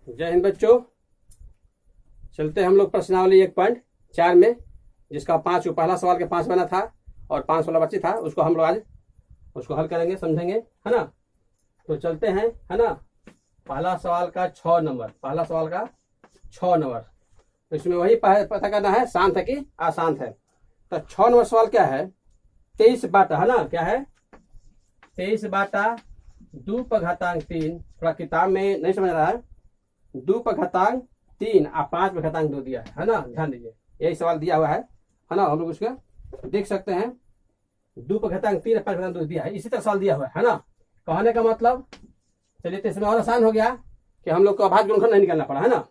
जय हिंद बच्चों। चलते हम लोग प्रश्नावली 1.4 में, जिसका पहला सवाल के 5 बना था और 5 वाला बच्ची था, उसको हम लोग आज उसको हल करेंगे, समझेंगे, है ना। तो चलते हैं, है ना। पहला सवाल का 6 नंबर, तो इसमें वही पता करना है, शांत है कि अशांत है। तो 6 नंबर सवाल क्या है? 23 बाटा, है ना, क्या है? 23 बाटा 2/3। थोड़ा किताब में नहीं समझ रहा है। 2/3 और 5/2 दिया है ना, ध्यान दीजिए, यही सवाल दिया हुआ है ना। हम लोग उसका देख सकते हैं। 2/3 और 5/2 दिया है, इसी तरह सवाल दिया हुआ है ना। कहने का मतलब, चलिए तो इसमें और आसान हो गया कि हम लोग को अभाज्य गुणनखंड नहीं निकालना पड़ा, है ना।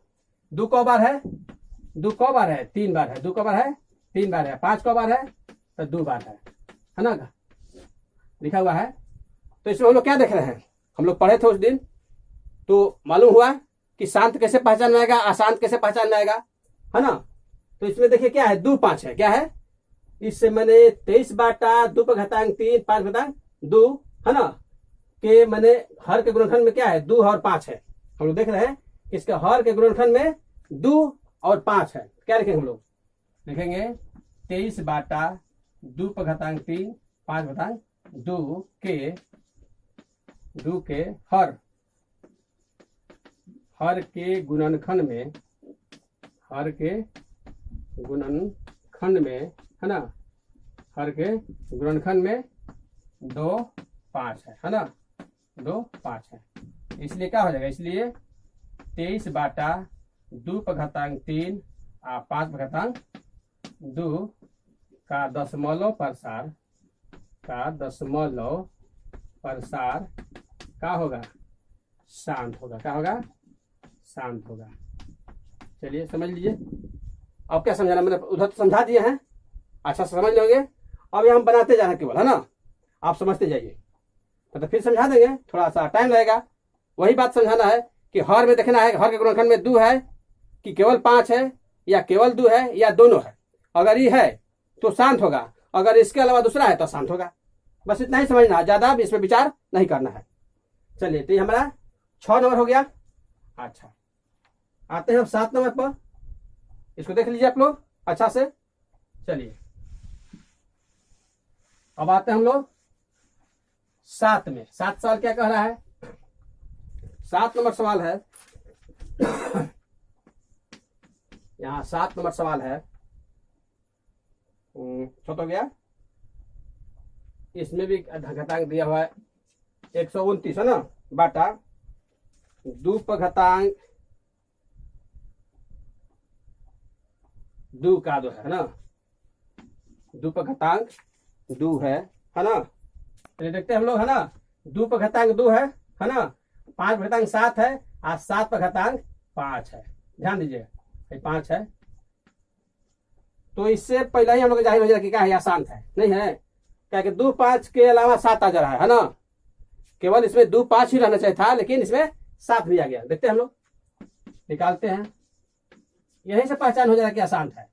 2 कौ बार है? 2 कौ बार है? 3 बार है। 2 कौ बार है? 3 बार है। 5 कौ बार है? तो 2 बार है ना, लिखा हुआ है। तो इसमें हम लोग क्या देख रहे हैं? हम लोग पढ़े थे उस दिन, तो मालूम हुआ कि शांत कैसे पहचान में आएगा, अशांत कैसे पहचान में आएगा, है ना। तो इसमें देखिए क्या है, 2 5 है, क्या है? इससे मैंने 23 बाटा 2/3 5/2, है ना, के मैंने हर के गुणनखंड में क्या है, 2 और 5 है। हम लोग देख रहे हैं कि इसके हर के गुणनखंड में 2 और 5 है। क्या लिखेंगे हम लोग? लिखेंगे 23 बाटा 2/3 5/2 के हर के गुणनखंड में, है ना, हर के गुणनखंड में 2 5 है ना, 2 5 है। इसलिए क्या हो जाएगा? इसलिए 23 बाटा 2/3 और 5/2 का दशमलव प्रसार क्या होगा? शांत होगा। क्या होगा? शांत होगा। चलिए समझ लीजिए। अब क्या समझाना, मैंने उधर तो समझा दिए हैं, अच्छा समझ लोगे। अब ये हम बनाते जा रहे हैं केवल, है ना, आप समझते जाइए। तो फिर समझा देंगे, थोड़ा सा टाइम लगेगा। वही बात समझाना है कि हर में देखना है, हर के गुणनखंड में 2 है कि केवल 5 है, या केवल 2 है, या दोनों है। अगर ये है तो शांत होगा, अगर इसके अलावा दूसरा है तो शांत होगा। बस इतना ही समझना है, ज्यादा इसमें विचार नहीं करना है। चलिए, तो ये हमारा 6 नंबर हो गया। अच्छा, आते हैं हम 7 नंबर पर। इसको देख लीजिए आप लोग अच्छा से। चलिए, अब आते हैं हम लोग 7 में। 7 सवाल क्या कह रहा है? 7 नंबर सवाल है, यहाँ 7 नंबर सवाल है। छोटा हो गया, इसमें भी घातांक दिया हुआ है 129, है ना, बाटा 2/2 का 2 है ना, 2/2 है ना। चलिए देखते हैं हम लोग, है ना। 2/2 है ना। 5/7 है और 7/5 है। ध्यान दीजिए, 5 है। तो इससे पहले ही हम लोग जाहिर हो जाएगा कि क्या है, आसान है नहीं है। क्या कि 2 5 के अलावा 7 आ जा रहा है ना। केवल इसमें 2 5 ही रहना चाहिए था, लेकिन इसमें 7 भी आ गया। देखते हैं हम लोग, निकालते हैं, यहीं से पहचान हो जाएगा कि आसान है।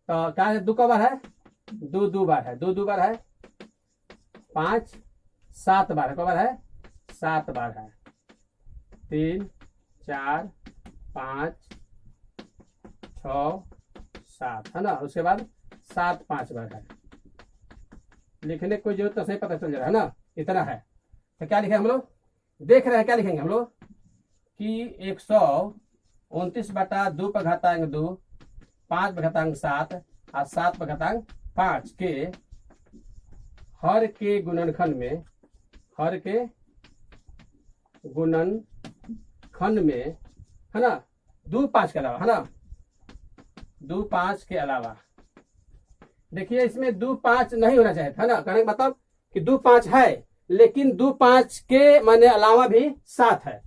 तो क्या है, 2 का बार है? 2 2 बार है। 2 2 बार है 5, 7 बार है। कब बार है? 7 बार है। 3 4 5 6 7, है ना। उसके बाद 7 5 बार है। लिखने की कोई जरूरत तो नहीं, पता चल जा रहा है ना, इतना है। तो क्या लिखे हम लोग? देख रहे हैं क्या लिखेंगे हम लोग कि 129 बाटा 2/2 5/7 और 7/5 के हर के गुणनखंड में, है ना, 2 5 के अलावा, है ना, 2 5 के अलावा। देखिए, इसमें 2 5 नहीं होना चाहिए था ना। कहने का मतलब कि 2 5 है, लेकिन 2 5 के माने अलावा भी 7 है।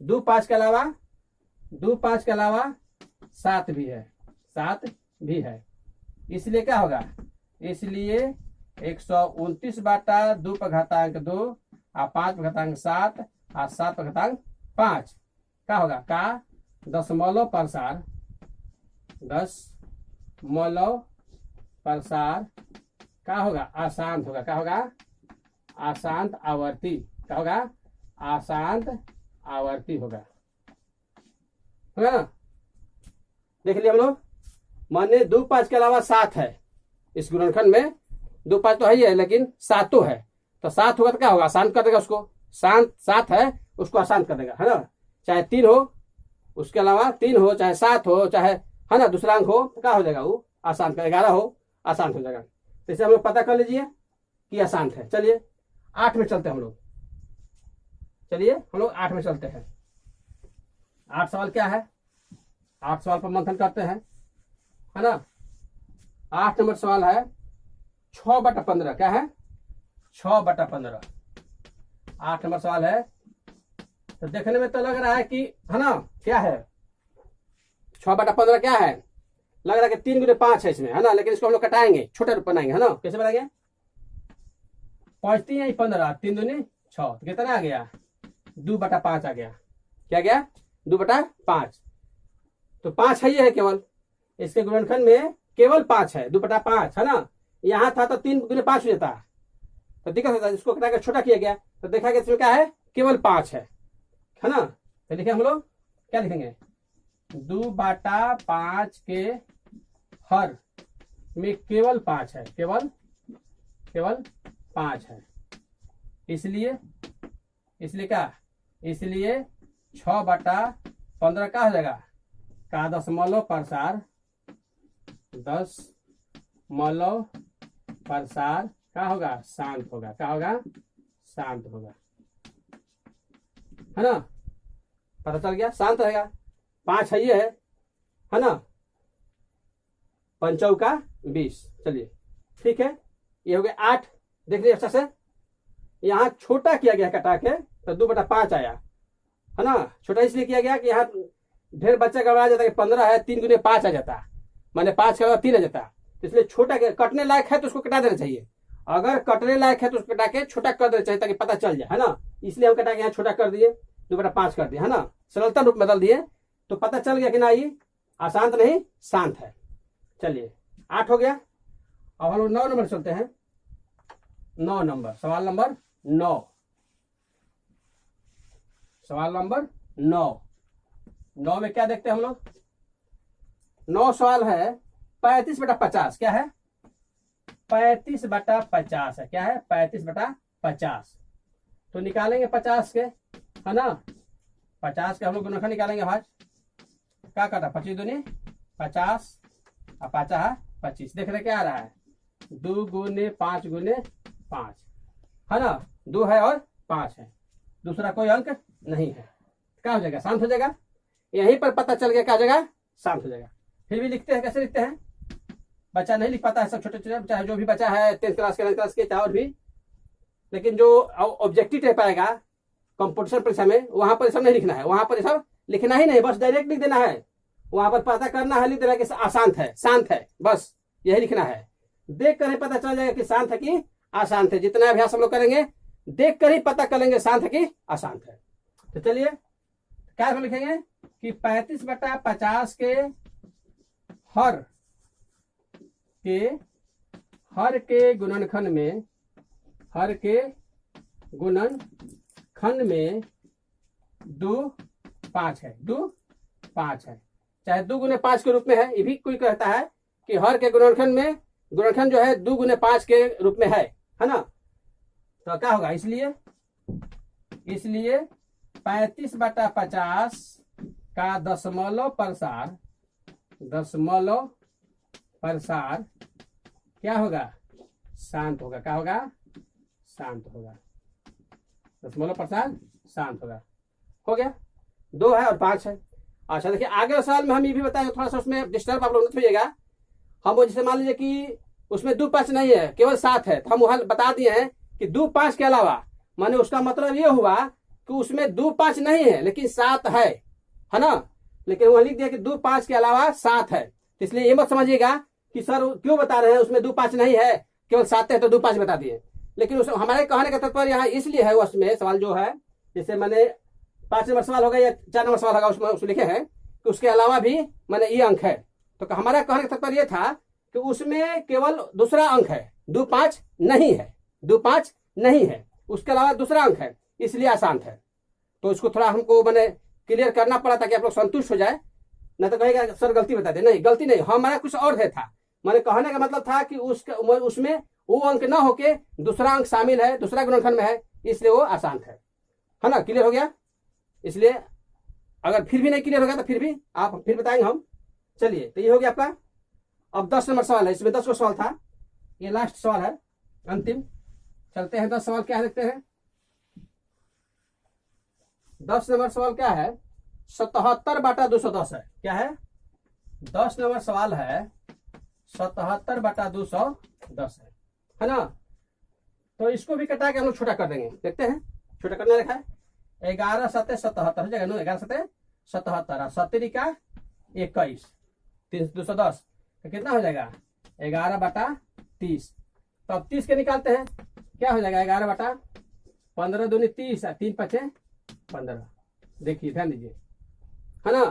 2 5 के अलावा 7 भी है, 7 भी है। इसलिए क्या होगा? इसलिए 129 बाटा 2/2 और 5/7 और 7/5 क्या होगा? का दशमलव प्रसार क्या होगा? अशांत होगा। क्या होगा? अशांत आवर्ती। क्या होगा? अशांत आवर्ती होगा। है ना, देख लिया हम लोग। माने 2 5 के अलावा 7 है इस गुणनखंड में, 2 5 तो है ही है लेकिन 7 तो है, तो 7 होगा तो क्या होगा, आसान कर देगा उसको, 7 है उसको आसान कर देगा, है ना। चाहे 3 हो उसके अलावा 3 हो, चाहे 7 हो, चाहे है ना दूसरा अंक हो, तो क्या हो जाएगा वो आसान कर, 11 हो आसान हो जाएगा। तो इसे हम लोग पता कर लीजिए कि आसान है। चलिए 8 में चलते हैं हम लोग, चलिए हम लोग 8 में चलते हैं। 8 सवाल क्या है, 8 सवाल पर मंथन करते हैं, है ना। 8 नंबर सवाल है 6/15, क्या है 6/15। 8 नंबर सवाल है, तो देखने में तो लग रहा है कि है ना क्या है 6/15 क्या है, लग रहा है कि 3 × 5 है इसमें, है ना, लेकिन इसको हम लोग कटाएंगे, छोटे रूप बनाएंगे, है ना। कैसे बनाएंगे, 5 3 15, 3 दूनी 6, तो कितना आ गया 2/5 आ गया, क्या गया 2/5। तो 5 है, ये है केवल इसके गुणनखंड में केवल 5 है, 2/5 है ना। यहाँ था तो 3 × 5 हो जाता, तो दिक्कत होता है, इसको कटा के छोटा किया गया, तो देखा गया इसमें क्या है केवल 5 है ना। तो लिखे हम लोग क्या लिखेंगे, 2/5 के हर में केवल 5 है, केवल 5 है, इसलिए क्या, इसलिए 6/15 का हो जाएगा का दशमलव प्रसार, 10 प्रसार क्या होगा, शांत होगा, क्या होगा शांत होगा, है ना। पता चल गया, शांत रहेगा, 5 है, ये है ना, 5 चौका 20। चलिए ठीक है, ये हो गया 8। देख लीजिए अच्छा से, यहाँ छोटा किया गया कटा के, तो 2/5 आया, है ना। छोटा इसलिए किया गया कि यहाँ ढेर बच्चा गड़बड़ा जाता है, 15 है 3 × 5 आ जाता, माने 5 के बाद 3 आ जाता, तो इसलिए छोटा कटने लायक है तो उसको कटा देना चाहिए, अगर कटने लायक है तो उसको कटा के छोटा कर देना चाहिए ताकि पता चल जाए, है ना। इसलिए हम कटा के यहाँ छोटा कर दिए, 2/5 कर दिया, है ना, सरलता रूप बदल दिए, तो पता चल गया कि ना ये अशांत नहीं शांत है। चलिए 8 हो गया। अब हम लोग 9 नंबर चलते हैं। 9 नंबर, सवाल नंबर 9, सवाल नंबर 9 में क्या देखते हैं हम लोग, 9 सवाल है 35/50, क्या है 35/50 है, क्या है 35/50। तो निकालेंगे 50 के, है ना, 50 के हम लोग गुणनखंड निकालेंगे भाज, क्या काटा 25 दूनी 50 और 5 है 25, देख रहे क्या आ रहा है 2 × 5 × 5, है ना, 2 है और 5 है, दूसरा कोई अंक नहीं है, क्या हो जाएगा शांत हो जाएगा। यहीं पर पता चल गया क्या हो जाएगा शांत हो जाएगा। फिर भी लिखते हैं, कैसे लिखते हैं, बच्चा नहीं लिख पाता है, सब छोटे छोटे, चाहे जो भी बच्चा है 10th क्लास के 9th क्लास के चाहे और भी, लेकिन जो ऑब्जेक्टिव टाइप आएगा कंपटीशन परीक्षा में, वहां पर सब नहीं लिखना है, वहां पर सब लिखना ही नहीं, बस डायरेक्ट लिख देना है, वहां पर पता करना है, लिख देना है कि अशांत है शांत है, बस यही लिखना है। देख कर ही पता चल जाएगा कि शांत है कि अशांत है, जितना अभ्यास हम लोग करेंगे देख कर ही पता कर लेंगे शांत है कि अशांत है। तो चलिए क्या लिखेंगे कि 35/50 के हर के गुणनखंड में, हर के गुणनखंड में 2 5 है, 2 5 है, चाहे 2 × 5 के रूप में है, ये भी कोई कहता है कि हर के गुणनखंड में, गुणनखंड जो है 2 × 5 के रूप में है ना। तो क्या होगा, इसलिए 35/50 का दशमलव प्रसार क्या होगा शांत होगा, क्या होगा शांत होगा, दशमलव प्रसार शांत होगा। हो गया, 2 है और 5 है। अच्छा देखिए आगे साल में हम ये भी बताएंगे, थोड़ा सा उसमें डिस्टर्ब आप लोग मत होइएगा। हम वो जैसे मान लीजिए कि उसमें 2 5 नहीं है, केवल 7 है, तो हम वहां बता दिए हैं कि 2 5 के अलावा, माने उसका मतलब ये हुआ कि उसमें 2 5 नहीं है लेकिन 7 है ना, लेकिन वह लिख दिया कि 2 5 के अलावा 7 है, तो इसलिए ये मत समझिएगा कि सर क्यों बता रहे हैं उसमें 2 5 नहीं है, केवल 7 है तो 2 5 बता दिए। लेकिन उस हमारे कहने का तात्पर्य यहाँ इसलिए है, उसमें सवाल जो है जैसे मैंने 5 नंबर सवाल होगा या 4 नंबर सवाल होगा, उसमें लिखे हैं कि उसके अलावा भी मैंने ये अंक है, तो हमारा कहने का तात्पर्य था कि उसमें केवल दूसरा अंक है, 2 5 नहीं है, 2 5 नहीं है, उसके अलावा दूसरा अंक है, इसलिए अशांत है। तो इसको थोड़ा हमको मैंने क्लियर करना पड़ा ताकि आप लोग संतुष्ट हो जाए। न तो कहेगा सर गलती बता दे, नहीं गलती नहीं, हमारा कुछ और है था। मैंने कहने का मतलब था कि उसमें वो अंक ना होके दूसरा अंक शामिल है, दूसरा गुणनखंड में है, इसलिए वो आसान है ना। क्लियर हो गया। इसलिए अगर फिर भी नहीं क्लियर होगा तो फिर भी आप फिर बताएंगे हम। चलिए, तो ये हो गया आपका। अब 10 नंबर सवाल है, इसमें 10 सवाल था, ये लास्ट सवाल है, अंतिम। चलते हैं 10 सवाल क्या है, देखते हैं। 10 नंबर सवाल क्या है, 77/210 है। क्या है? 10 नंबर सवाल है 77/210 है ना। तो इसको भी कटा के हम लोग छोटा कर देंगे, देखते हैं। छोटा करना रखा है 11 7 77 हो जाएगा ना, 11 7 77, 70 का 21, 210, तो कितना हो जाएगा 11/30। तो अब 30 के निकालते हैं, क्या हो जाएगा 11/15 दूनी 30, 3 5 15। देखिए ध्यान दीजिए, है ना।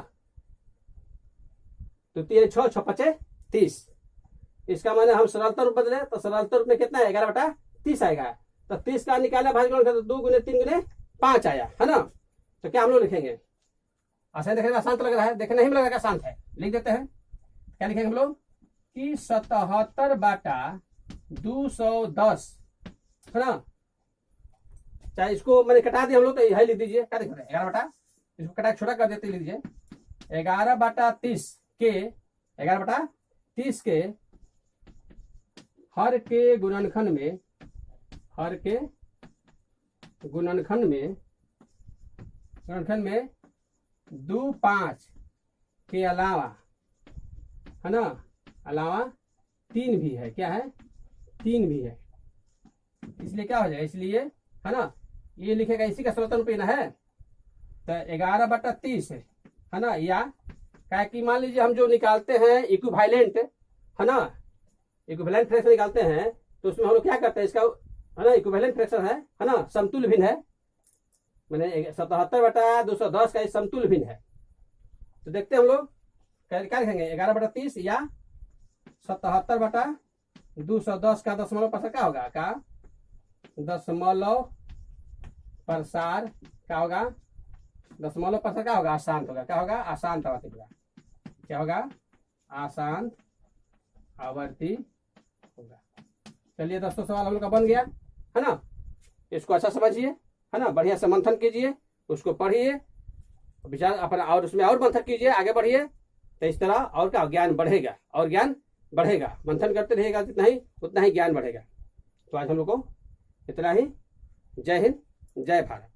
तो 3 6 6 5 30। इसका माने हम सरलता रूप बदले तो सरलता रूप में कितना है 11/30 आएगा। तो 30 का निकाला भाजगुणन तो 2 गुने 3 गुने 5 आया, है ना। तो क्या हम लोग लिखेंगे, आसान देखने में आसान तो लग रहा है, देखने नहीं लग रहा आसान है, लिख देते हैं। क्या लिखेंगे हम लोग कि 77/210 है ना। चाहे इसको मैंने कटा दिया हम लोग, तो यही लिख दीजिए, क्या देख रहे हैं 11 इसको कटा छोटा कर देते लिख दीजिए 11/30 के 11/30 के हर के गुणनखंड में, हर के गुणनखंड में 2 5 के अलावा, है ना, अलावा 3 भी है। क्या है? 3 भी है। इसलिए क्या हो जाएगा, इसलिए है ना, ये लिखेगा इसी का सरलता रूप है तो 11/30 है ना। या क्या कि मान लीजिए हम जो निकालते हैं इक्विवेलेंट, है ना, इक्विवेलेंट फ्रैक्शन निकालते हैं तो उसमें हम लोग क्या करते हैं, इसका है ना इक्विवेलेंट फ्रैक्शन है ना, समतुल्य भिन्न है। मैंने 77/210 का समतुल्य भिन्न है। तो देखते हैं हम लोग क्या लिखेंगे 11/30 या 77/210 का दशमलव प्रसार क्या होगा, का दशमलव प्रसार क्या होगा, दशमलव प्रसार क्या होगा, अशांत होगा। क्या होगा? अशांत आवर्ती होगा। क्या होगा? अशांत आवर्ती होगा। चलिए 10 सवाल हम लोग का बन गया, है ना। इसको अच्छा समझिए, है ना, बढ़िया से मंथन कीजिए, उसको पढ़िए, विचार अपना, और उसमें और मंथन कीजिए, आगे बढ़िए। तो इस तरह और क्या ज्ञान बढ़ेगा, और ज्ञान बढ़ेगा, मंथन करते रहेगा जितना ही उतना ही ज्ञान बढ़ेगा। तो आज हम लोग को इतना ही। जय हिंद, जय भारत।